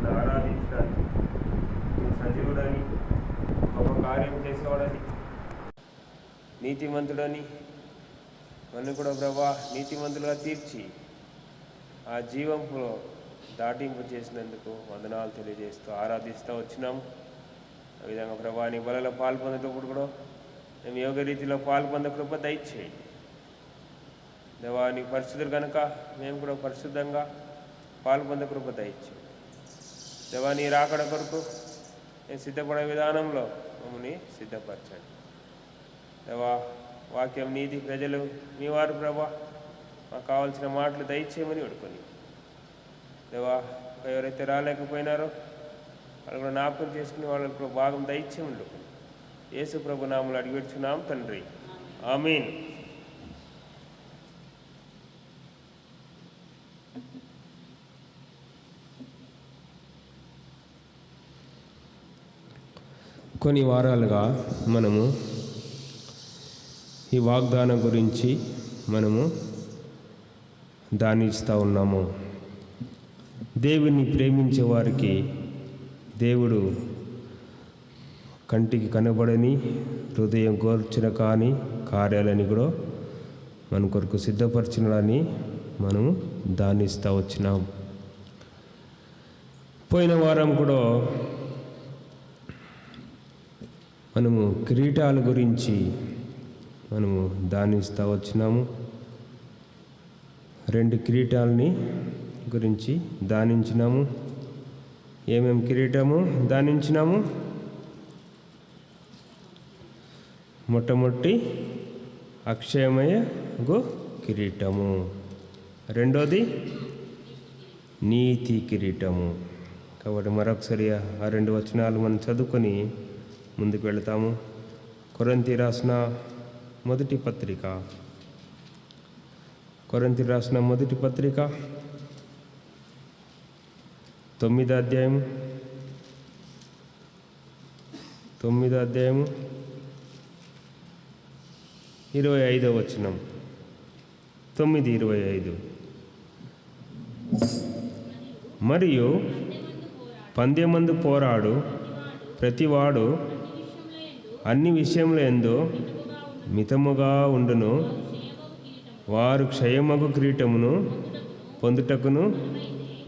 నిన్ను ఆరాధించడానికి, నువ్వు సజీవుడని, గొప్ప కార్యం చేసేవాడని, నీతిమంతుడని, నన్ను కూడా ప్రభా నీతిమంతులుగా తీర్చి ఆ జీవంలో దాటింపు చేసినందుకు వందనాలు తెలియజేస్తూ ఆరాధిస్తూ వచ్చినాము. ఆ విధంగా ప్రభా నీ బలలో పాల్పొందేటప్పుడు కూడా మేము యోగ రీతిలో పాల్పొందే కృప దయచేయండి. దేవా నీ పరిశుద్ధులు కనుక మేము కూడా పరిశుద్ధంగా పాల్పొందే కృప దయచేయండి. దేవా నీ రాకడ కొరకు నేను సిద్ధపడే విధానంలో మమ్మల్ని సిద్ధపరచండి. దేవా వాక్యం నీతి ప్రజలు మీ వారు ప్రభా మాకు కావాల్సిన మాటలు దయచేయమని వేడుకొని దేవా ఎవరైతే రాలేకపోయినారో వాళ్ళు కూడా జ్ఞాపకం చేసుకుని వాళ్ళకు కూడా భాగం దయచేయమని వేడుకొని యేసు ప్రభు నామములో అడిగి పెడుచున్నాం తండ్రి, ఆమేన్. కొన్ని వారాలుగా మనము ఈ వాగ్దానం గురించి మనము ధ్యానిస్తూ ఉన్నాము. దేవుని ప్రేమించే వారికి దేవుడు కంటికి కనబడని హృదయం కోర్చిన కాని కార్యాలని కూడా మన కొరకు సిద్ధపరచినని మనము ధ్యానిస్తూ వచ్చినాం. పోయిన వారం కూడా మనము కిరీటాల గురించి మనము ధ్యానిస్తూ వచ్చినాము. 2 కిరీటాలని గురించి ధ్యానించినాము. ఏమేమి కిరీటము ధ్యానించినాము? మొట్టమొదటి అక్షయమయ కిరీటము, రెండోది నీతి కిరీటము. కాబట్టి మరొకసారి ఆ 2 వచనాలు మనం చదువుకొని ముందుకు వెళతాము. కొరింథీ రాసిన మొదటి పత్రిక 9వ అధ్యాయము 25వ వచనం. 9:25. మరియు పందెమందు పోరాడు ప్రతివాడు అన్ని విషయముల యందు మితముగా ఉండును, వారు క్షయమగు కిరీటమును పొందుటకును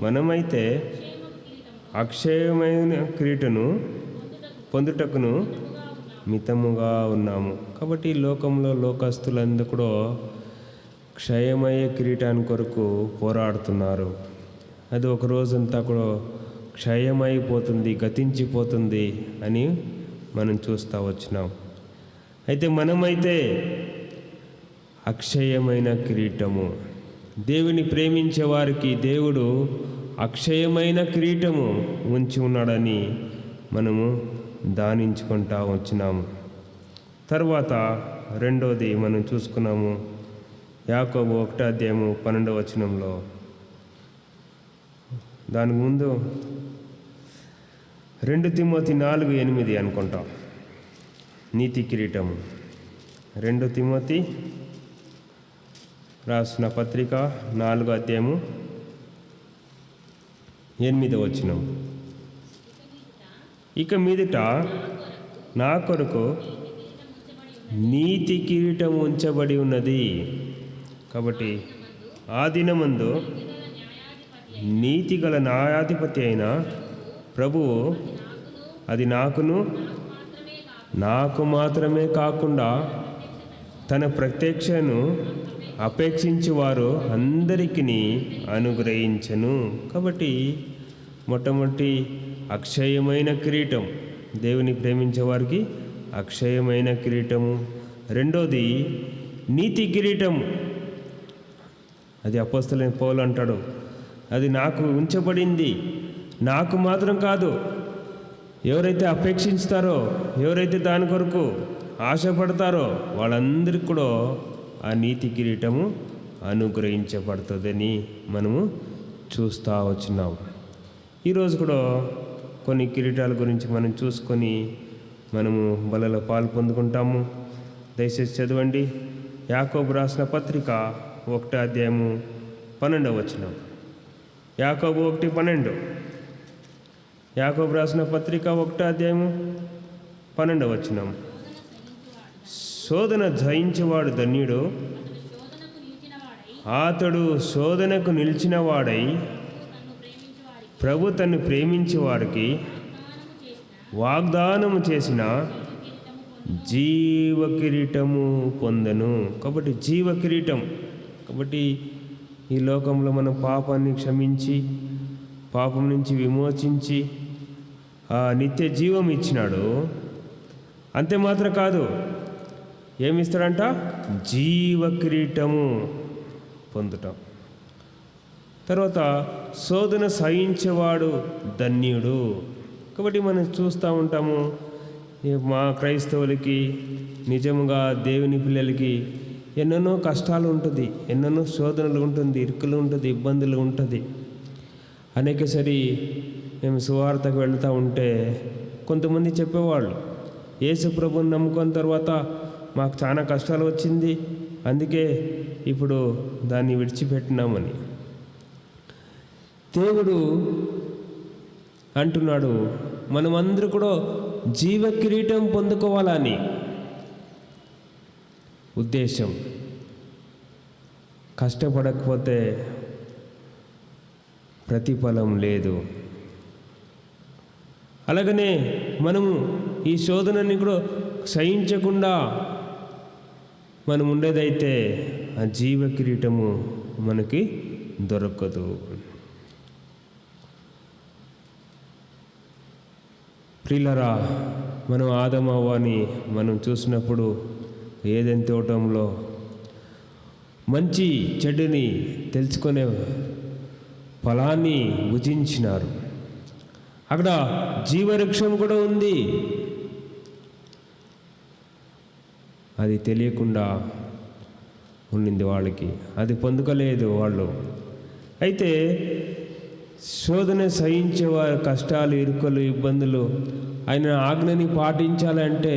మనమైతే అక్షయమైన కిరీటను పొందుటకును మితముగా ఉన్నాము. కాబట్టి ఈ లోకంలో లోకస్తులందరూ కూడా క్షయమయ్యే కిరీటాన్ని కొరకు పోరాడుతున్నారు. అది ఒక రోజంతా కూడా క్షయమైపోతుంది, గతించిపోతుంది అని మనం చూస్తూ వచ్చినాం. అయితే మనమైతే అక్షయమైన కిరీటము, దేవుని ప్రేమించే వారికి దేవుడు అక్షయమైన కిరీటము ఉంచి ఉన్నాడని మనము ధ్యానించుకుంటా వచ్చినాము. తర్వాత రెండోది మనం చూసుకున్నాము. యాకోబు 1వ అధ్యాయము 12వ వచనంలో. దానికి ముందు 2 తిమోతి 4:8 అనుకుంటాం. నీతి కిరీటము 2 తిమోతి రాసిన పత్రిక 4వ అధ్యాయము 8వ వచనం. ఇక మీదట నా కొరకు నీతి కిరీటం ఉంచబడి ఉన్నది. కాబట్టి ఆ దినమందు నీతి గల న్యాయాధిపతి అయిన ప్రభువు అది నాకు మాత్రమే కాకుండా తన ప్రత్యక్షను అపేక్షించి వారు అందరికీ అనుగ్రహించను. కాబట్టి మొట్టమొదటి అక్షయమైన కిరీటం, దేవుని ప్రేమించే వారికి అక్షయమైన కిరీటము. రెండోది నీతి కిరీటము. అది అపోస్తలుడైన పౌలు అంటాడు, అది నాకు ఉంచబడింది. నాకు మాత్రం కాదు, ఎవరైతే అపేక్షిస్తారో, ఎవరైతే దాని కొరకు ఆశపడతారో వాళ్ళందరికీ కూడా ఆ నీతి కిరీటము అనుగ్రహించబడుతుందని మనము చూస్తూ వచ్చినాం. ఈరోజు కూడా కొన్ని కిరీటాల గురించి మనం చూసుకొని మనము బలలో పాలు పొందుకుంటాము. దయచేసి చదవండి. యాకోబు రాసిన పత్రిక 1వ అధ్యాయము 12వ వచనం. యాకోబు 1:12. యాకోబు రాసిన పత్రిక 1వ అధ్యాయము 12వ వచనం. శోధన జయించేవాడు ధన్యుడు, అతడు శోధనకు నిలిచిన వాడై ప్రభు తన్ను ప్రేమించే వారికి వాగ్దానము చేసిన జీవ కిరీటము పొందెను. కాబట్టి జీవ కిరీటం. కాబట్టి ఈ లోకంలో మనం పాపాన్ని క్షమించి పాపం నుంచి విమోచించి ఆ నిత్య జీవం ఇచ్చినాడు. అంతే మాత్రం కాదు, ఏమిస్తాడంట? జీవ కిరీటము పొందుతాం. తర్వాత శోధన సహించేవాడు ధన్యుడు. కాబట్టి మనం చూస్తూ ఉంటాము, మా క్రైస్తవులకి నిజంగా దేవుని పిల్లలకి ఎన్నెన్నో కష్టాలు ఉంటుంది, ఎన్నెన్నో శోధనలు ఉంటుంది, ఇరుకులు ఉంటుంది, ఇబ్బందులు ఉంటుంది. అనేకసారి మేము సువార్తకు వెళ్తూ ఉంటే కొంతమంది చెప్పేవాళ్ళు, యేసు ప్రభుని నమ్ముకున్న తర్వాత మాకు చాలా కష్టాలు వచ్చింది, అందుకే ఇప్పుడు దాన్ని విడిచిపెట్టినామని. దేవుడు అంటున్నాడు మనమందరూ కూడా జీవ కిరీటం పొందుకోవాలని ఉద్దేశం. కష్టపడకపోతే ప్రతిఫలం లేదు. అలాగనే మనము ఈ శోధనని కూడా సహించకుండా మనం ఉండేదైతే ఆ జీవ కిరీటము మనకి దొరకదు. ప్రియులారా, మనం ఆదమ హవ్వని మనం చూసినప్పుడు ఏదెన్ తోటంలో మంచి చెడుని తెలుసుకునే ఫలాన్ని భుజించినారు. అక్కడ జీవవృక్షం కూడా ఉంది, అది తెలియకుండా ఉండింది వాళ్ళకి, అది పొందుకోలేదు వాళ్ళు. అయితే శోధన సహించే వారి కష్టాలు, ఇరుకలు, ఇబ్బందులు, ఆయన ఆజ్ఞని పాటించాలంటే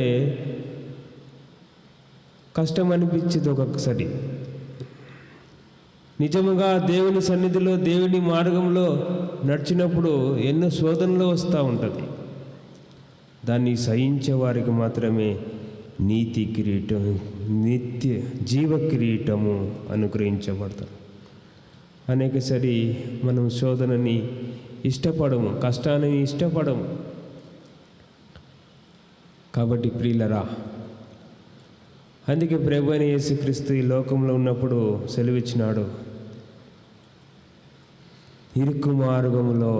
కష్టం అనిపించింది ఒక్కొక్కసారి. నిజముగా దేవుని సన్నిధిలో దేవుని మార్గంలో నడిచినప్పుడు ఎన్నో శోధనలు వస్తూ ఉంటుంది. దాన్ని సహించే వారికి మాత్రమే నీతి కిరీటం, నిత్య జీవ కిరీటము అనుగ్రహించబడతారు. అనేకసారి మనం శోధనని ఇష్టపడము, కష్టాన్ని ఇష్టపడము. కాబట్టి ప్రియులరా, అందుకే ప్రభువైన యేసుక్రీస్తు ఈ లోకంలో ఉన్నప్పుడు సెలవిచ్చినాడు, ఇరుకు మార్గములో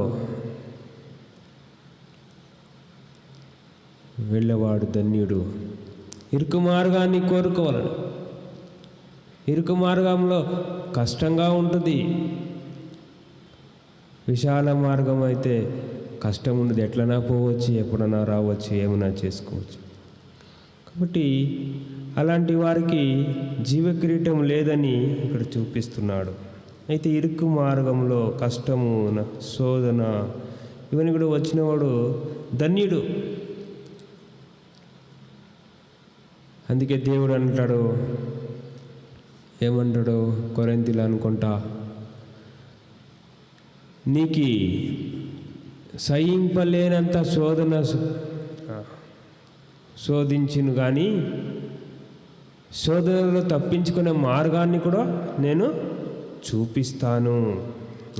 వెళ్ళేవాడు ధన్యుడు. ఇరుకు మార్గాన్ని కోరుకోవాలని. ఇరుకు మార్గంలో కష్టంగా ఉంటుంది, విశాల మార్గం అయితే కష్టం ఉండదు, ఎట్లనా పోవచ్చు, ఎప్పుడైనా రావచ్చు, ఏమైనా చేసుకోవచ్చు. కాబట్టి అలాంటి వారికి జీవ కిరీటం లేదని ఇక్కడ చూపిస్తున్నాడు. అయితే ఇరుకు మార్గంలో కష్టము, శోధన ఇవన్నీ కూడా వచ్చినవాడు ధన్యుడు. అందుకే దేవుడు అంటాడు, ఏమంటాడు కొరింథీయులు అనుకుంటా, నీకు సహింపలేనంత శోధించును కానీ శోధనలో తప్పించుకునే మార్గాన్ని కూడా నేను చూపిస్తాను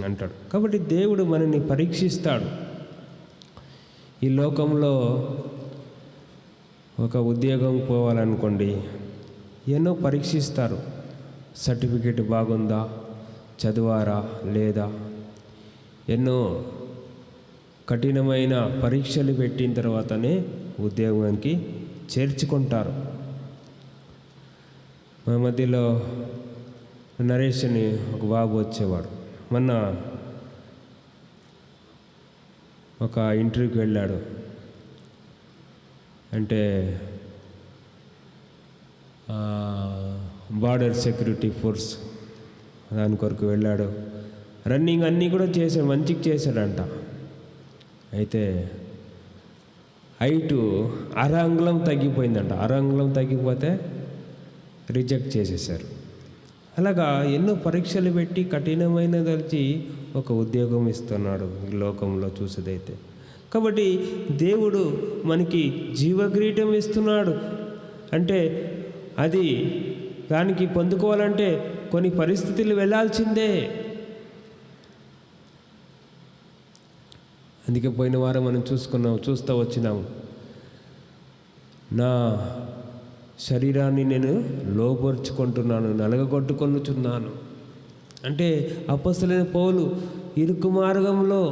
అంటాడు. కాబట్టి దేవుడు మనల్ని పరీక్షిస్తాడు. ఈ లోకంలో ఒక ఉద్యోగం పోవాలనుకోండి, ఎన్నో పరీక్షిస్తారు. సర్టిఫికేట్ బాగుందా, చదివారా లేదా, ఎన్నో కఠినమైన పరీక్షలు పెట్టిన తర్వాతనే ఉద్యోగానికి చేర్చుకుంటారు. మా మధ్యలో నరేష్ అని ఒక బాబు వచ్చేవాడు. మొన్న ఒక ఇంటర్వ్యూకి వెళ్ళాడు. అంటే బార్డర్ సెక్యూరిటీ ఫోర్స్ దాని కొరకు వెళ్ళాడు. రన్నింగ్ అన్నీ కూడా చేశాడు, మంచిగా చేశాడంట. అయితే హైటు అరంగుళం తగ్గిపోయిందంట. అరంగుళం తగ్గిపోతే రిజెక్ట్ చేసేసారు. అలాగా ఎన్నో పరీక్షలు పెట్టి కఠినమైన దలిచి ఒక ఉద్యోగం ఇస్తున్నాడు ఈ లోకంలో చూసేదైతే. కాబట్టి దేవుడు మనకి జీవకిరీటం ఇస్తున్నాడు. అంటే అది దానికి పొందుకోవాలంటే కొన్ని పరిస్థితులు వెళ్ళాల్సిందే. అందుకే పోయిన వారం మనం చూస్తూ వచ్చినాము. నా శరీరాన్ని నేను లోపరుచుకుంటున్నాను, నలగగొట్టుకొనుచున్నాను. అంటే అపొస్తలుడైన పౌలు ఇరుకు మార్గంలో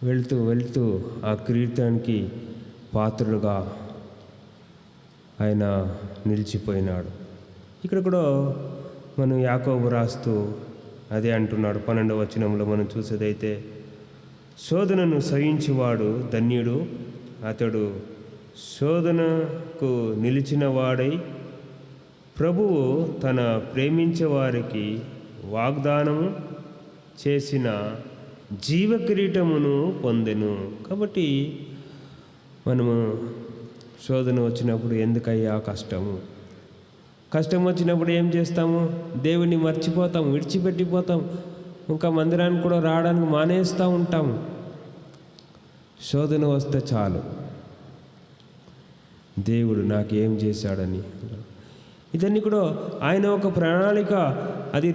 వెళ్తూ ఆ కిరీటానికి పాత్రుడుగా ఆయన నిలిచిపోయినాడు. ఇక్కడ కూడా మనం యాకోబు రాస్తూ అదే అంటున్నాడు. 12వ వచనంలో మనం చూసేదైతే, శోధనను సహించువాడు ధన్యుడు, అతడు శోధనకు నిలిచిన వాడై ప్రభువు తన ప్రేమించే వారికి వాగ్దానము చేసిన జీవకిరీటమును పొందెను. కాబట్టి మనము శోధన వచ్చినప్పుడు ఎందుకయ్యా కష్టం వచ్చినప్పుడు ఏం చేస్తాము? దేవుణ్ణి మర్చిపోతాం, విడిచిపెట్టిపోతాం, ఇంకా మందిరానికి కూడా రావడానికి మానేస్తూ ఉంటాం. శోధన వస్తే చాలు, దేవుడు నాకేం చేశాడని. ఇదన్నీ కూడా ఆయన ఒక ప్రణాళిక. అది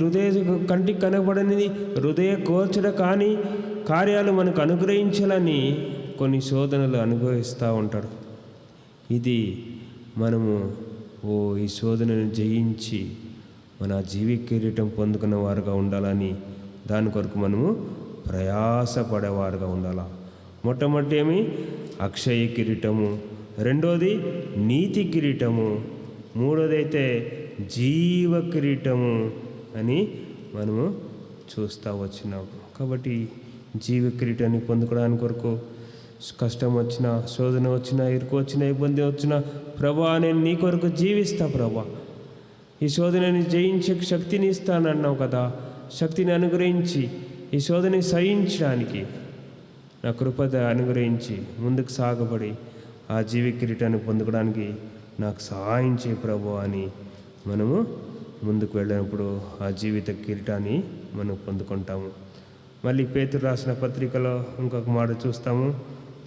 కంటికి కనబడనిది, హృదయ గోచర కాని కార్యాలు మనకు అనుగ్రహించాలని కొన్ని శోధనలు అనుభవిస్తూ ఉంటాడు. ఇది మనము ఈ శోధనను జయించి మన జీవ కిరీటం పొందుకున్న వారుగా ఉండాలని, దాని కొరకు మనము ప్రయాసపడేవారుగా ఉండాలి. మొట్టమొదటి ఏమి? అక్షయ కిరీటము, రెండోది నీతి కిరీటము, మూడోది అయితే జీవ కిరీటము అని మనము చూస్తూ వచ్చినాం. కాబట్టి జీవ కిరీటాన్ని పొందుకోవడానికి కొరకు కష్టం వచ్చినా, శోధన వచ్చినా, ఇరుకు వచ్చినా, ఇబ్బంది వచ్చినా, ప్రభా నేను నీ కొరకు జీవిస్తా ప్రభా, ఈ శోధనని జయించే శక్తిని ఇస్తానన్నావు కదా, శక్తిని అనుగ్రహించి ఈ శోధనని సహించడానికి నా కృపద అనుగ్రహించి ముందుకు సాగబడి ఆ జీవ కిరీటాన్ని పొందుకోవడానికి నాకు సహాయం చేయ ప్రభు అని మనము ముందుకు వెళ్ళినప్పుడు ఆ జీవిత కిరీటాన్ని మనం పొందుకుంటాము. మళ్ళీ పేతురు రాసిన పత్రికలో ఇంకొక మాట చూస్తాము.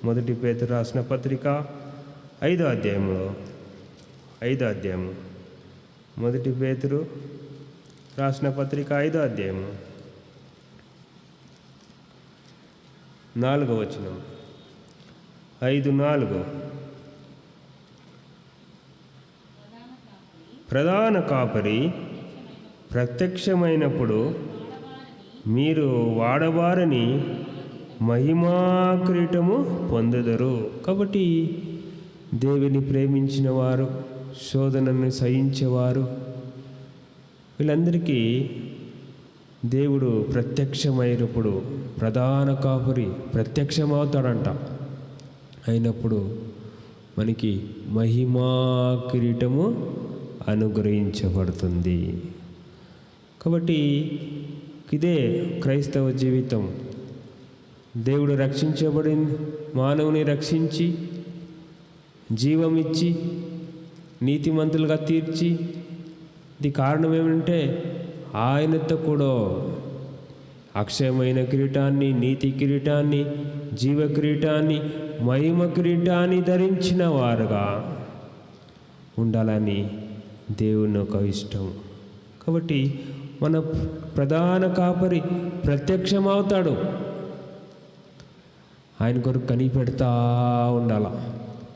మొదటి పేతురు రాసిన పత్రిక 5వ అధ్యాయము, మొదటి పేతురు రాసిన పత్రిక 5వ అధ్యాయము 4వ వచనం, 5:4, ప్రధాన కాపరి ప్రత్యక్షమైనప్పుడు మీరు వాడబారని మహిమా కిరీటము పొందుదరు. కాబట్టి దేవుని ప్రేమించిన వారు, శోధనను సహించేవారు, వీళ్ళందరికీ దేవుడు ప్రత్యక్షమైనప్పుడు ప్రధాన కాపరి ప్రత్యక్షమవుతాడంట. అయినప్పుడు మనకి మహిమా కిరీటము అనుగ్రహించబడుతుంది. కాబట్టి ఇదే క్రైస్తవ జీవితం. దేవుడు రక్షించబడి మానవుని రక్షించి జీవమిచ్చి నీతిమంతులుగా తీర్చి, ఇది కారణం ఏమంటే ఆయనతో కూడా అక్షయమైన కిరీటాన్ని, నీతి కిరీటాన్ని, జీవ కిరీటాన్ని, మహిమ కిరీటాన్ని ధరించిన వారుగా ఉండాలని దేవుని ఒక ఇష్టం. కాబట్టి మన ప్రధాన కాపరి ప్రత్యక్షమవుతాడు. ఆయన కొరకు కనిపెడతా ఉండాల.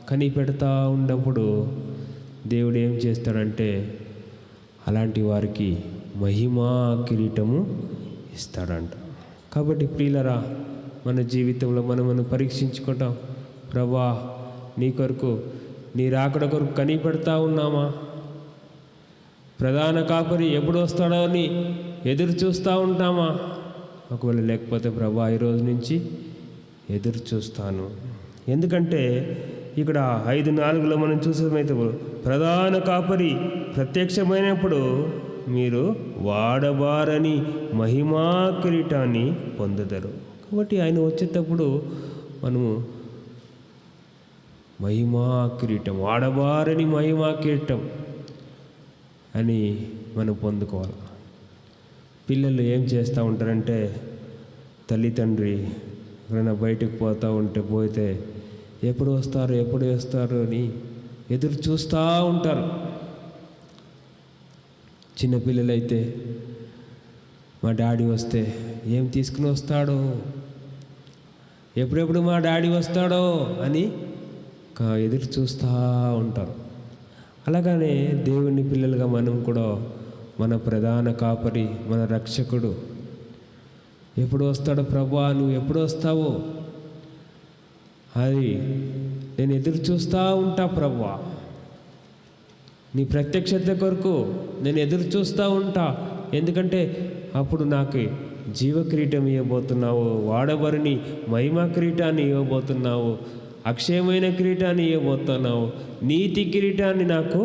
కనిపెడతా ఉన్నప్పుడు దేవుడు ఏం చేస్తాడంటే అలాంటి వారికి మహిమా కిరీటము ఇస్తాడంట. కాబట్టి ప్రియులరా, మన జీవితంలో మనం పరీక్షించుకుంటాం. ప్రభా, నీ కొరకు, నీ రాకడ కొరకు కనిపెడతా ఉన్నామా? ప్రధాన కాపరి ఎప్పుడు వస్తాడో అని ఎదురు చూస్తూ ఉంటామా? ఒకవేళ లేకపోతే ప్రభా ఈరోజు నుంచి ఎదురు చూస్తాను. ఎందుకంటే ఇక్కడ 5:4 మనం చూసేమైతే ప్రధాన కాపరి ప్రత్యక్షమైనప్పుడు మీరు వాడబారని మహిమా కిరీటాన్ని పొందుదరు. కాబట్టి ఆయన వచ్చేటప్పుడు మనము మహిమా కిరీటం, వాడబారని మహిమా కిరీటం అని మనం పొందుకోవాలి. పిల్లలు ఏం చేస్తూ ఉంటారంటే తల్లి తండ్రి ఎక్కడైనా బయటకు పోతే ఎప్పుడు వస్తారు అని ఎదురు చూస్తూ ఉంటారు. చిన్నపిల్లలైతే మా డాడీ వస్తే ఏం తీసుకుని వస్తాడో, ఎప్పుడెప్పుడు మా డాడీ వస్తాడో అని ఎదురు చూస్తూ ఉంటారు. అలాగనే దేవుని పిల్లలుగా మనం కూడా మన ప్రధాన కాపరి, మన రక్షకుడు ఎప్పుడు వస్తాడో ప్రభువా, నువ్వు ఎప్పుడు వస్తావో అది నేను ఎదురు చూస్తూ ఉంటా ప్రభువా, నీ ప్రత్యక్షత కొరకు నేను ఎదురు చూస్తూ ఉంటా. ఎందుకంటే అప్పుడు నాకు జీవ కిరీటం ఇవ్వబోతున్నావు, వాడబరిని మహిమా కిరీటాన్ని ఇవ్వబోతున్నావు, అక్షయమైన కిరీటాన్ని ఇవ్వబోతున్నావు, నీతి కిరీటాన్ని నాకు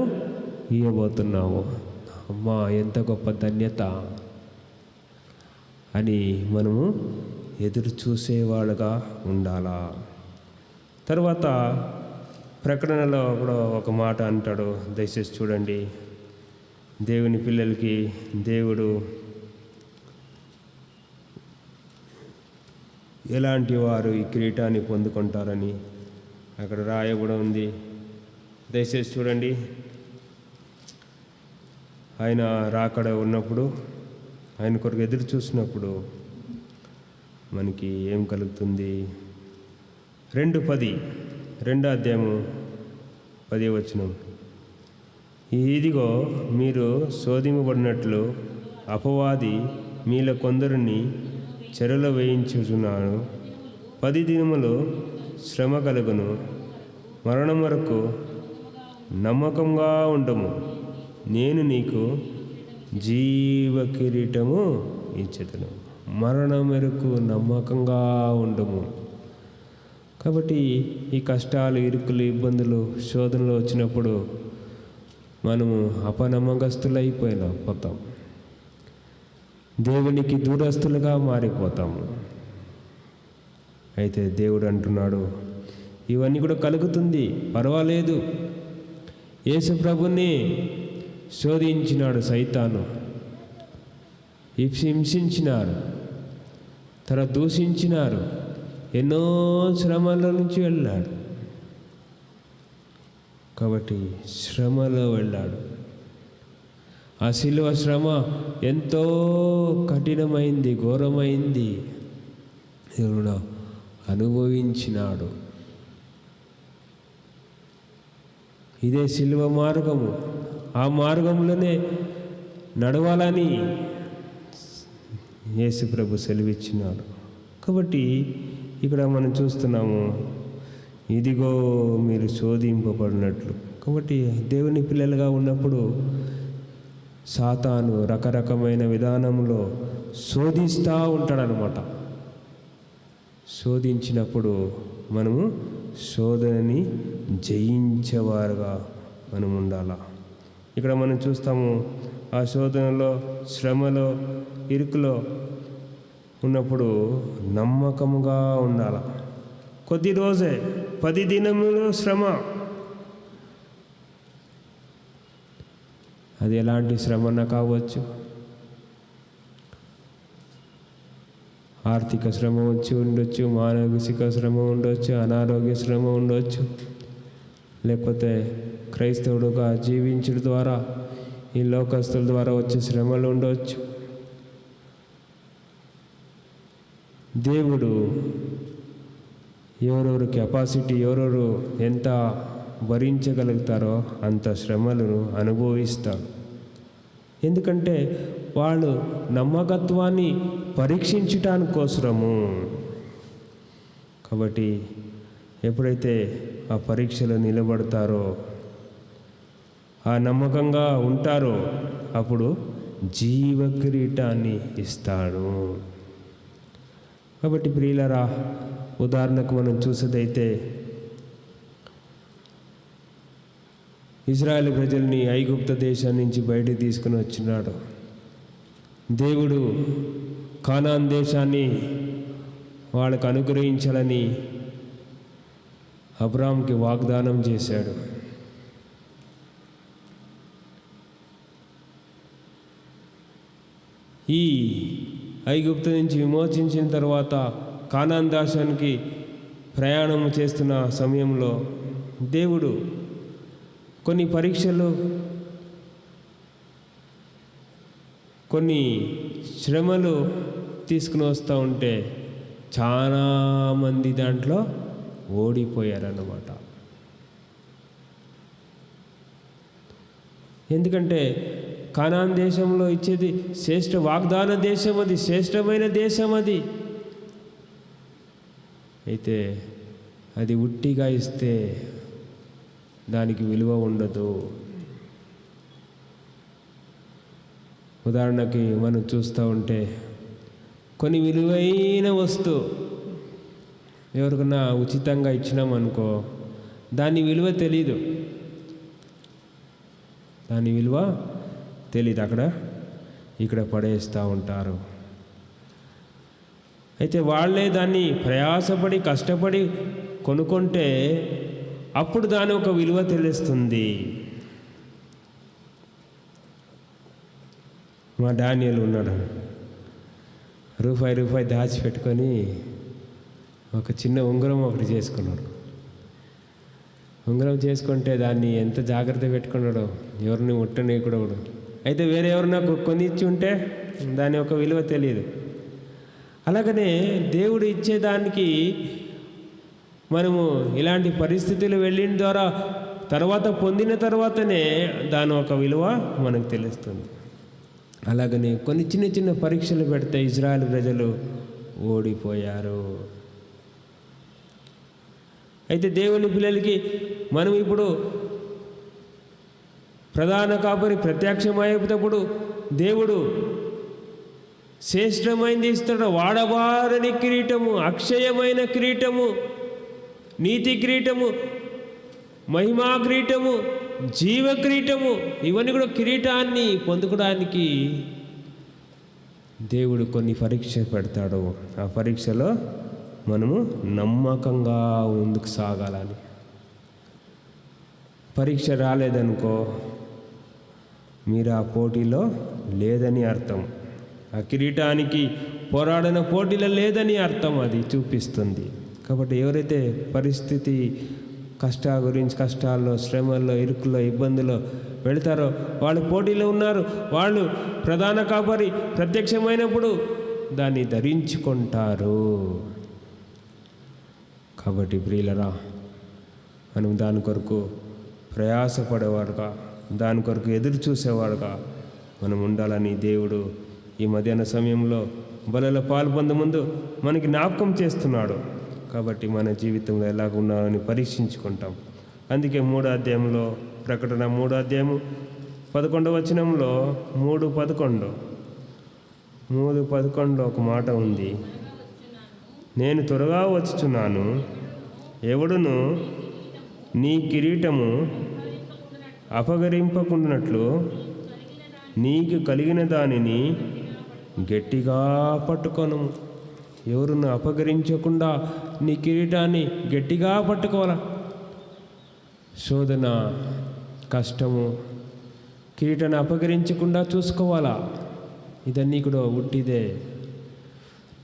ఇవ్వబోతున్నావు. అమ్మా, ఎంత గొప్ప ధన్యత అని మనము ఎదురు చూసేవాళ్ళుగా ఉండాలా. తర్వాత ప్రకటనలో కూడా ఒక మాట అంటాడు, దయచేసి చూడండి. దేవుని పిల్లలకి దేవుడు ఎలాంటి వారు ఈ కిరీటాన్ని పొందుకుంటారని అక్కడ రాయబడి ఉంది. దయచేసి చూడండి. ఆయన రాకడ ఉన్నప్పుడు, ఆయన కొరకు ఎదురు చూసినప్పుడు మనకి ఏం కలుగుతుంది? 2:10 2వ అధ్యాయము 10వ వచనం. ఇదిగో మీరు శోధింపబడినట్లు అపవాది మీలో కొందరిని చెరలో వేయించుచున్నాను. 10 దినములు శ్రమ కలుగును. మరణం వరకు నమ్మకంగా ఉండము, నేను నీకు జీవ కిరీటము ఇచ్చెదను. మరణం వరకు నమ్మకంగా ఉండము. కాబట్టి ఈ కష్టాలు, ఇరుకులు, ఇబ్బందులు, శోధనలు వచ్చినప్పుడు మనము అపనమ్మకస్తులైపోతాం, దేవునికి దూరస్తులుగా మారిపోతాము. అయితే దేవుడు అంటున్నాడు, ఇవన్నీ కూడా కలుగుతుంది, పర్వాలేదు. యేసు ప్రభుని శోధించినాడు సైతాను, హింసించినారు, దూషించినారు, ఎన్నో శ్రమల నుంచి వెళ్ళాడు. కాబట్టి శ్రమలో వెళ్ళాడు. ఆ శిలువ శ్రమ ఎంతో కఠినమైంది, ఘోరమైంది. దేవుడు అనుభవించినాడు. ఇదే శిలువ మార్గము. ఆ మార్గంలోనే నడవాలని యేసు ప్రభు సెలవిచ్చినాడు. కాబట్టి ఇక్కడ మనం చూస్తున్నాము, ఇదిగో మీరు శోధింపబడినట్లు. కాబట్టి దేవుని పిల్లలుగా ఉన్నప్పుడు సాతాను రకరకమైన విధానంలో శోధిస్తూ ఉంటాడనమాట. శోధించినప్పుడు మనము శోధనని జయించేవారుగా మనం ఉండాలా. ఇక్కడ మనం చూస్తాము, ఆ శోధనలో, శ్రమలో, ఇరుకులో ఉన్నప్పుడు నమ్మకముగా ఉండాలి. కొద్ది రోజే, 10 దినములు శ్రమ. అది ఎలాంటి శ్రమన కావచ్చు. ఆర్థిక శ్రమ వచ్చి ఉండొచ్చు, మానసిక శ్రమ ఉండొచ్చు, అనారోగ్య శ్రమ ఉండొచ్చు, లేకపోతే క్రైస్తవుడుగా జీవించడం ద్వారా, ఈ లోకస్తుల ద్వారా వచ్చే శ్రమలు ఉండవచ్చు. దేవుడు ఎవరెవరు కెపాసిటీ, ఎవరెవరు ఎంత భరించగలుగుతారో అంత శ్రమలను అనుభవిస్తారు. ఎందుకంటే వాళ్ళు నమ్మకత్వాన్ని పరీక్షించటానికి కోసము. కాబట్టి ఎప్పుడైతే ఆ పరీక్షలో నిలబడతారో, ఆ నమ్మకంగా ఉంటారో, అప్పుడు జీవ కిరీటాన్ని ఇస్తాడు. కాబట్టి ప్రియులరా, ఉదాహరణకు మనం చూసేదైతే ఇజ్రాయేల్ ప్రజల్ని ఐగుప్తు దేశం నుంచి బయటికి తీసుకుని వచ్చినాడు. దేవుడు కానాన్ దేశాన్ని వాళ్ళకు అనుగ్రహించాలని అబ్రాహాంకి వాగ్దానం చేశాడు. ఈ ఐగుప్తు నుంచి విమోచించిన తర్వాత కానాన్ దేశానికి ప్రయాణం చేస్తున్న సమయంలో దేవుడు కొన్ని పరీక్షలు, కొన్ని శ్రమలు తీసుకుని వస్తూ ఉంటే చాలామంది దాంట్లో ఓడిపోయారన్నమాట. ఎందుకంటే కానాన్ దేశంలో ఇచ్చేది వాగ్దాన దేశం, అది శ్రేష్టమైన దేశం. అది అయితే అది ఉట్టిగా ఇస్తే దానికి విలువ ఉండదు. ఉదాహరణకి మనం చూస్తూ ఉంటే కొన్ని విలువైన వస్తువు ఎవరికన్నా ఉచితంగా ఇచ్చినామనుకో, దాని విలువ తెలీదు. అక్కడ ఇక్కడ పడేస్తూ ఉంటారు. అయితే వాళ్ళే దాన్ని ప్రయాసపడి కష్టపడి కొనుక్కుంటే అప్పుడు దాని ఒక విలువ తెలుస్తుంది. మా డానియల్ ఉన్నాడు, రూపాయి దాచిపెట్టుకొని ఒక చిన్న ఉంగరం ఒకటి చేసుకున్నాడు. ఉంగరం చేసుకుంటే దాన్ని ఎంత జాగ్రత్త పెట్టుకున్నాడో, ఎవరిని ముట్టనీయకూడదు. అయితే వేరే ఎవరన్నా కొనిచ్చి ఉంటే దాని యొక్క విలువ తెలియదు. అలాగనే దేవుడు ఇచ్చేదానికి మనము ఇలాంటి పరిస్థితులు వెళ్ళిన ద్వారా తర్వాత పొందిన తర్వాతనే దాని ఒక విలువ మనకు తెలుస్తుంది. అలాగనే కొన్ని చిన్న చిన్న పరీక్షలు పెడితే ఇజ్రాయెల్ ప్రజలు ఓడిపోయారు. అయితే దేవుని పిల్లలకి మనం ఇప్పుడు ప్రధాన కాపరి ప్రత్యక్షమైనప్పుడు దేవుడు శ్రేష్టమైనది ఇస్తాడు. వాడబారని కిరీటము, అక్షయమైన కిరీటము, నీతి కిరీటము, మహిమా కిరీటము, జీవ కిరీటము, ఇవన్నీ కూడా కిరీటాన్ని పొందుకోవడానికి దేవుడు కొన్ని పరీక్ష పెడతాడు. ఆ పరీక్షలో మనము నమ్మకంగా ముందుకు సాగాలని. పరీక్ష రాలేదనుకో, మీరు ఆ పోటీలో లేదని అర్థం. ఆ కిరీటానికి పోరాడిన పోటీలో లేదని అర్థం అది చూపిస్తుంది. కాబట్టి ఎవరైతే పరిస్థితి కష్టాల్లో, శ్రమల్లో, ఇరుకుల్లో, ఇబ్బందుల్లో వెళతారో వాళ్ళు పోటీలో ఉన్నారు. వాళ్ళు ప్రధాన కాపరి ప్రత్యక్షమైనప్పుడు దాన్ని ధరించుకుంటారు. కాబట్టి ప్రియులరా, మనం దాని కొరకు ప్రయాసపడేవాడుగా, దాని కొరకు ఎదురు చూసేవాడుగా మనం ఉండాలని దేవుడు ఈ మధ్యాహ్న సమయంలో బలలో పాల్పొందే ముందు మనకి జ్ఞాపకం చేస్తున్నాడు. కాబట్టి మన జీవితంలో ఎలాగ ఉన్నామని పరీక్షించుకుంటాం. అందుకే 3వ అధ్యాయంలో, ప్రకటన 3వ అధ్యాయము 11వ వచనంలో 3:11 ఒక మాట ఉంది. నేను త్వరగా వచ్చుచున్నాను, ఎవడును నీ కిరీటము అపహరింపకుండానట్లు నీకు కలిగిన దానిని గట్టిగా పట్టుకొను. ఎవరును అపహరించకుండా నీ కిరీటాన్ని గట్టిగా పట్టుకోవాలా. శోధన, కష్టము, కిరీటాన్ని అపహరించకుండా చూసుకోవాలా. ఇదన్నీ కూడా ఉట్టిదే.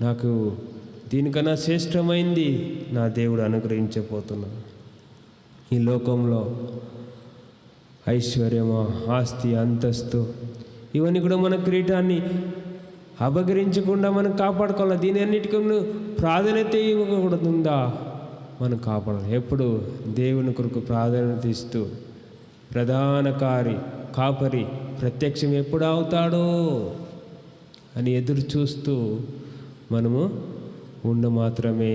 నాకు దీనికన్నా శ్రేష్టమైంది నా దేవుడు అనుగ్రహించబోతున్నాడు. ఈ లోకంలో ఐశ్వర్యము, ఆస్తి, అంతస్తు, ఇవన్నీ కూడా మన కిరీటాన్ని అపహరించకుండా మనం కాపాడుకోవాలి. దీని అన్నిటికీ ప్రాధాన్యత ఇవ్వకూడదుందా మనం కాపాడాలి. ఎప్పుడు దేవుని కొరకు ప్రాధాన్యత ఇస్తూ ప్రధాన కాపరి ప్రత్యక్షం ఎప్పుడు అవుతాడో అని ఎదురు చూస్తూ మనము మాత్రమే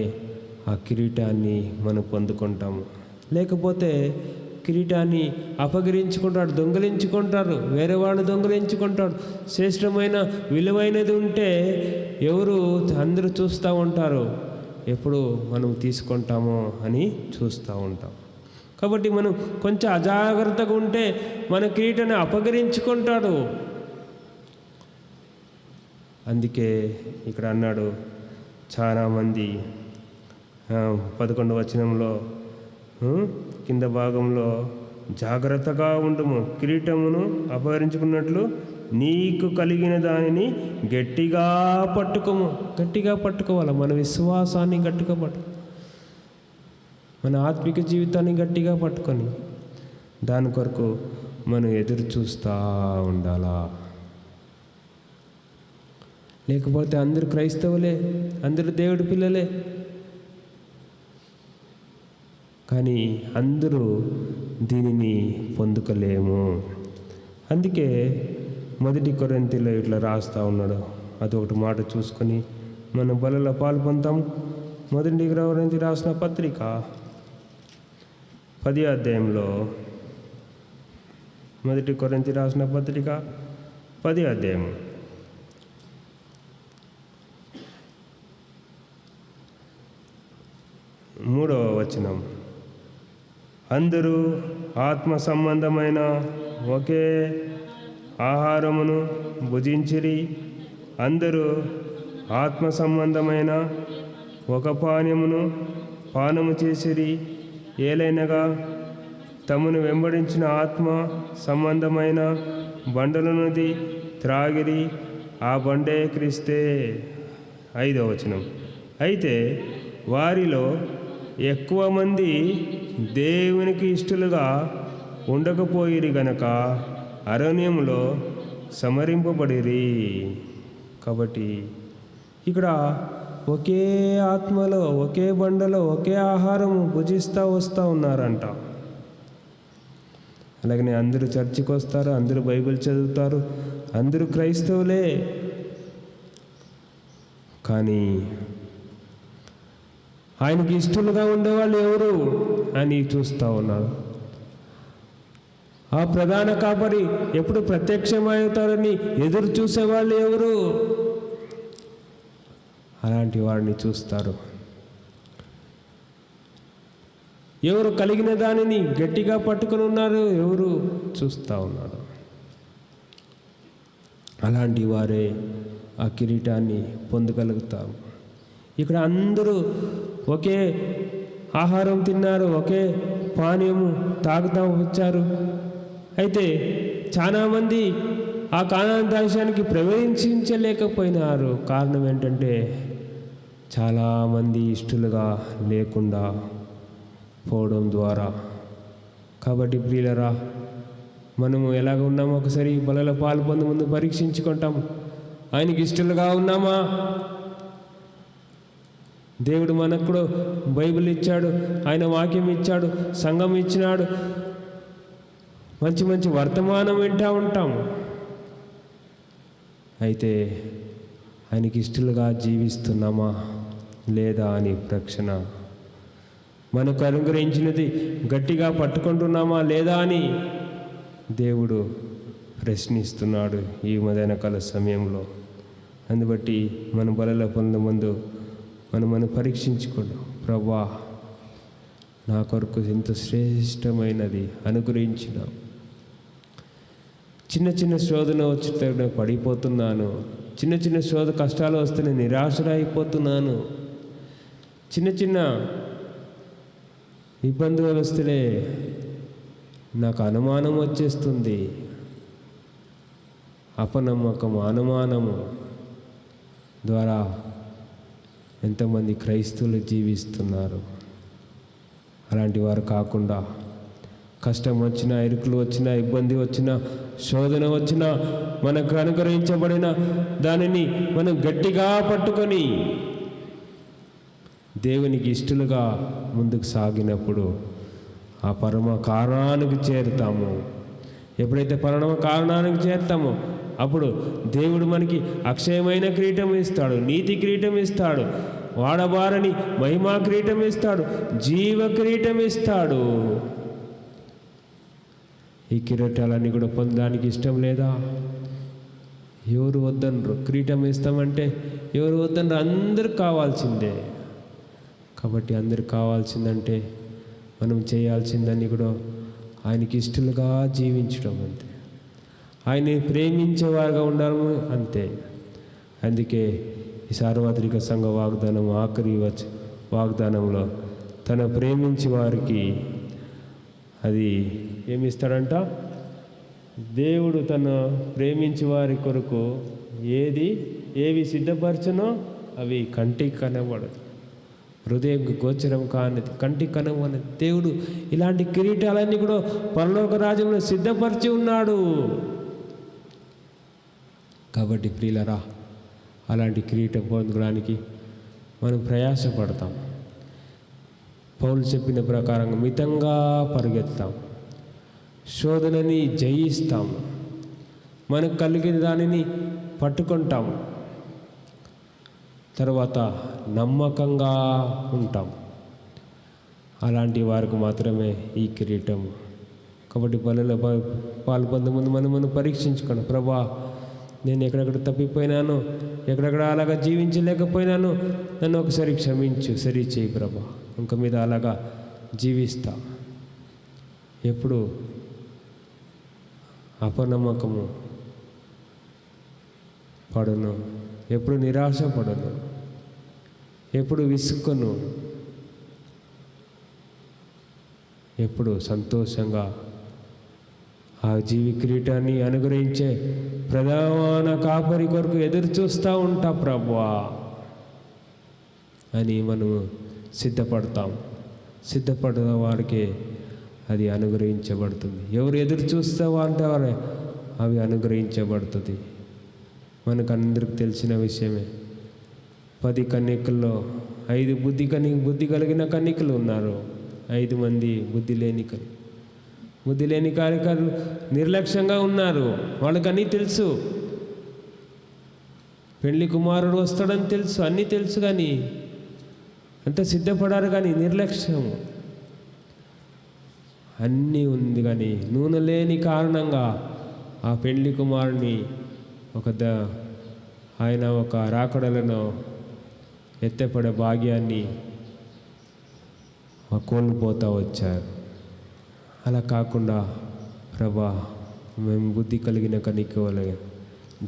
ఆ కిరీటాన్ని మనం పొందుకుంటాము. లేకపోతే కిరీటాన్ని అపహరించుకుంటాడు, దొంగలించుకుంటారు, వేరే వాళ్ళు దొంగలించుకుంటాడు. శ్రేష్టమైన విలువైనది ఉంటే అందరూ చూస్తూ ఉంటారు, ఎప్పుడు మనం తీసుకుంటామో అని చూస్తూ ఉంటాం. కాబట్టి మనం కొంచెం అజాగ్రత్తగా ఉంటే మన కిరీటాన్ని అపహరించుకుంటాడు. అందుకే ఇక్కడ అన్నాడు, చాలామంది 11వ వచనంలో కింద భాగంలో జాగ్రత్తగా ఉండుము, కిరీటమును అపహరించుకున్నట్లు నీకు కలిగిన దానిని గట్టిగా పట్టుకోము. గట్టిగా పట్టుకోవాలి. మన విశ్వాసాన్ని గట్టిగా మన ఆత్మిక జీవితాన్ని గట్టిగా పట్టుకొని దాని కొరకు మనం ఎదురు చూస్తూ ఉండాలా. లేకపోతే అందరూ క్రైస్తవులే, అందరూ దేవుడి పిల్లలే, కానీ అందరూ దీనిని పొందుకోలేము. అందుకే 1 కొరింథీలో ఇట్లా రాస్తూ ఉన్నాడు. అదొకటి మాట చూసుకొని మనం బలలో పాలు పొందాం. 1 కొరింథీ రాసిన పత్రిక 10వ అధ్యాయంలో 1 కొరింథీ రాసిన పత్రిక 10వ అధ్యాయం 3వ వచనం. అందరూ ఆత్మ సంబంధమైన ఒకే ఆహారమును భుజించిరి, అందరూ ఆత్మ సంబంధమైన ఒక పానీయమును పానము చేసిరి. ఏలైనగా తమను వెంబడించిన ఆత్మ సంబంధమైన బండలనుది త్రాగిరి, ఆ బండే క్రీస్తే. 5వ వచనం. అయితే వారిలో ఎక్కువ మంది దేవునికి ఇష్టలుగా ఉండకపోయిరి గనక అరణ్యములో సమరింపబడిరి. కాబట్టి ఇక్కడ ఒకే ఆత్మలో, ఒకే బండలో, ఒకే ఆహారము భుజిస్తూ వస్తూ ఉన్నారంట. అలాగనే అందరూ చర్చికి వస్తారు, అందరూ బైబిల్ చదువుతారు, అందరూ క్రైస్తవులే. కానీ ఆయనకి ఇష్టలుగా ఉండేవాళ్ళు ఎవరు అని చూస్తూ ఉన్నారు. ఆ ప్రధాన కాపరి ఎప్పుడు ప్రత్యక్షమవుతారని ఎదురు చూసేవాళ్ళు ఎవరు? అలాంటి వారిని చూస్తారు. ఎవరు కలిగిన దానిని గట్టిగా పట్టుకొని ఉన్నారు, ఎవరు చూస్తూ ఉన్నారు. అలాంటి వారే ఆ కిరీటాన్ని పొందగలుగుతారు. ఇక్కడ అందరూ ఒకే ఆహారం తిన్నారు, ఒకే పానీయము తాగుతూ వచ్చారు. అయితే చాలామంది ఆ కానాను దేశానికి ప్రవేశించలేకపోయినారు. కారణం ఏంటంటే చాలామంది ఇష్టలుగా లేకుండా పోవడం ద్వారా. కాబట్టి ప్రియులరా, మనము ఎలాగ ఉన్నామో ఒకసారి బలలో పాలు పొంది ముందు పరీక్షించుకుంటాం. ఆయనకి ఇష్టలుగా ఉన్నామా? దేవుడు మనకు కూడా బైబిల్ ఇచ్చాడు, ఆయన వాక్యం ఇచ్చాడు, సంఘం ఇచ్చినాడు, మంచి మంచి వర్తమానం వింటూ ఉంటాము. అయితే ఆయనకి ఇష్టలుగా జీవిస్తున్నామా లేదా అని ప్రశ్న. మనకు అనుగ్రహించినది గట్టిగా పట్టుకుంటున్నామా లేదా అని దేవుడు ప్రశ్నిస్తున్నాడు ఈ మధ్యాహ్నకాల సమయంలో. అందుబట్టి మన బలలో పొందే ముందు మనం పరీక్షించుకోండి. ప్రభువా, నా కొరకు ఎంత శ్రేష్టమైనది అనుగ్రహించిన. చిన్న చిన్న శోధన వచ్చి పడిపోతున్నాను, చిన్న చిన్న శోధ కష్టాలు వస్తే నిరాశరైపోతున్నాను, చిన్న చిన్న ఇబ్బందులు వస్తే నాకు అనుమానం వచ్చేస్తుంది. అపనమ్మకము, అనుమానము ద్వారా ఎంతమంది క్రైస్తవులు జీవిస్తున్నారు. అలాంటి వారు కాకుండా కష్టం వచ్చినా, ఇరుకులు వచ్చినా, ఇబ్బంది వచ్చినా, శోధన వచ్చినా మనకు అనుగ్రహించబడిన దానిని మనం గట్టిగా పట్టుకొని దేవునికి ఇష్టలుగా ముందుకు సాగినప్పుడు ఆ పరమ కారణానికి చేరుతాము. ఎప్పుడైతే పరమ కారణానికి చేరుతామో అప్పుడు దేవుడు మనకి అక్షయమైన కిరీటం ఇస్తాడు, నీతి కిరీటం ఇస్తాడు, వాడబారని మహిమా కిరీటం ఇస్తాడు, జీవ కిరీటం ఇస్తాడు. ఈ కిరీటాలన్నీ కూడా పొందడానికి ఇష్టం లేదా? ఎవరు వద్దనరు. కిరీటం ఇస్తామంటే ఎవరు వద్దనరు? అందరు కావాల్సిందే. కాబట్టి అందరు కావాల్సిందంటే మనం చేయాల్సిందని కూడా ఆయనకి ఇష్టలుగా జీవించడం అంతే, ఆయన్ని ప్రేమించేవారుగా ఉండడం అంతే. అందుకే ఈ సార్వత్రిక సంఘ వాగ్దానం ఆఖరి వాగ్దానంలో తన ప్రేమించే వారికి అది ఏమిస్తాడంట? దేవుడు తను ప్రేమించే వారి కొరకు ఏవి సిద్ధపరచునో అవి కంటికి కనబడదు, హృదయం గోచరం కానిది, కంటికి కనబడదు. దేవుడు ఇలాంటి కిరీటాలన్నీ కూడా పరలోక రాజ్యంలో సిద్ధపరిచి ఉన్నాడు. కాబట్టి ప్రియులరా, అలాంటి కిరీటం పొందడానికి మనం ప్రయాసపడతాం. పౌలు చెప్పిన ప్రకారంగా మితంగా పరిగెత్తాం, శోధనని జయిస్తాం, మనకు కలిగిన దానిని పట్టుకుంటాం, తర్వాత నమ్మకంగా ఉంటాం. అలాంటి వారికి మాత్రమే ఈ కిరీటం. కాబట్టి బలలో పాలు పొందే ముందు మనం పరీక్షించుకోండి. ప్రభా, నేను ఎక్కడెక్కడ తప్పిపోయినాను, ఎక్కడెక్కడ అలాగా జీవించలేకపోయినాను, నన్ను ఒకసారి క్షమించు, సరి చేయి ప్రభా. ఇంక మీద అలాగా జీవిస్తా. ఎప్పుడు అపనమ్మకము పడను, ఎప్పుడు నిరాశ పడను, ఎప్పుడు విసుక్కను, ఎప్పుడు సంతోషంగా ఆ జీవి కిరీటాన్ని అనుగ్రహించే ప్రధాన కాపరి కొరకు ఎదురు చూస్తూ ఉంటా ప్రభువా అని మనము సిద్ధపడతాం. సిద్ధపడిన వారికి అది అనుగ్రహించబడుతుంది. ఎవరు ఎదురు చూస్తావా అంటే వారే అవి అనుగ్రహించబడుతుంది. మనకు అందరికి తెలిసిన విషయమే. 10 కన్యకల్లో 5 బుద్ధి కలిగిన కన్యకలు ఉన్నారు, 5 మంది బుద్ధి లేని కార్యకర్తలు నిర్లక్ష్యంగా ఉన్నారు. వాళ్ళకన్నీ తెలుసు, పెళ్లి కుమారుడు వస్తాడని తెలుసు, అన్నీ తెలుసు, కానీ అంత సిద్ధపడారు, కానీ నిర్లక్ష్యం అన్నీ ఉంది. కానీ నూనె లేని కారణంగా ఆ పెళ్లి కుమారుని ఆయన ఒక రాకడలను ఎత్తపడే భాగ్యాన్ని కోల్పోతూ వచ్చారు. అలా కాకుండా ప్రభా, మేము బుద్ధి కలిగిన కనికవలే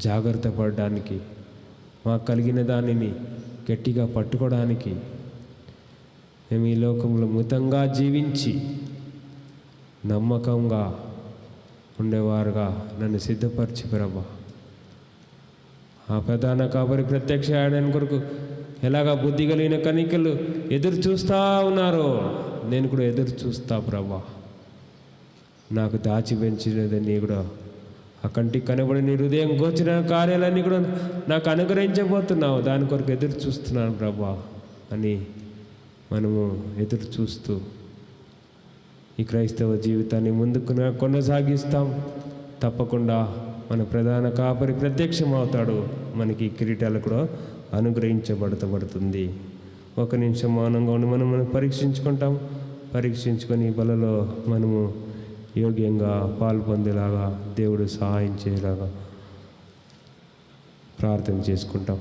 జాగ్రత్త పడడానికి, మాకు కలిగిన దానిని గట్టిగా పట్టుకోవడానికి, మేము ఈ లోకంలో మితంగా జీవించి నమ్మకంగా ఉండేవారుగా నన్ను సిద్ధపరిచి ప్రభా, ఆ ప్రధాన కాపరి ప్రత్యక్ష ఆడని కొరకు ఎలాగా బుద్ధి కలిగిన కనికలు ఎదురు చూస్తూ ఉన్నారో నేను కూడా ఎదురు చూస్తా ప్రభా. నాకు దాచి పెంచినదని కూడా ఆ కంటికి కనబడిన హృదయం గోచర కార్యాలన్నీ కూడా నాకు అనుగ్రహించబోతున్నావు, దాని కొరకు ఎదురు చూస్తున్నాను ప్రభా అని మనము ఎదురు చూస్తూ ఈ క్రైస్తవ జీవితాన్ని ముందుకు కొనసాగిస్తాం. తప్పకుండా మన ప్రధాన కాపరి ప్రత్యక్షం అవుతాడు, మనకి కిరీటాలు కూడా అనుగ్రహించబడుతుంది. 1 నిమిషం మౌనంగా ఉండి మనం పరీక్షించుకుంటాం. పరీక్షించుకొని బలలో మనము యోగ్యంగా పాల్పొందేలాగా దేవుడు సహాయం చేయలాగా ప్రార్థన చేసుకుంటాం.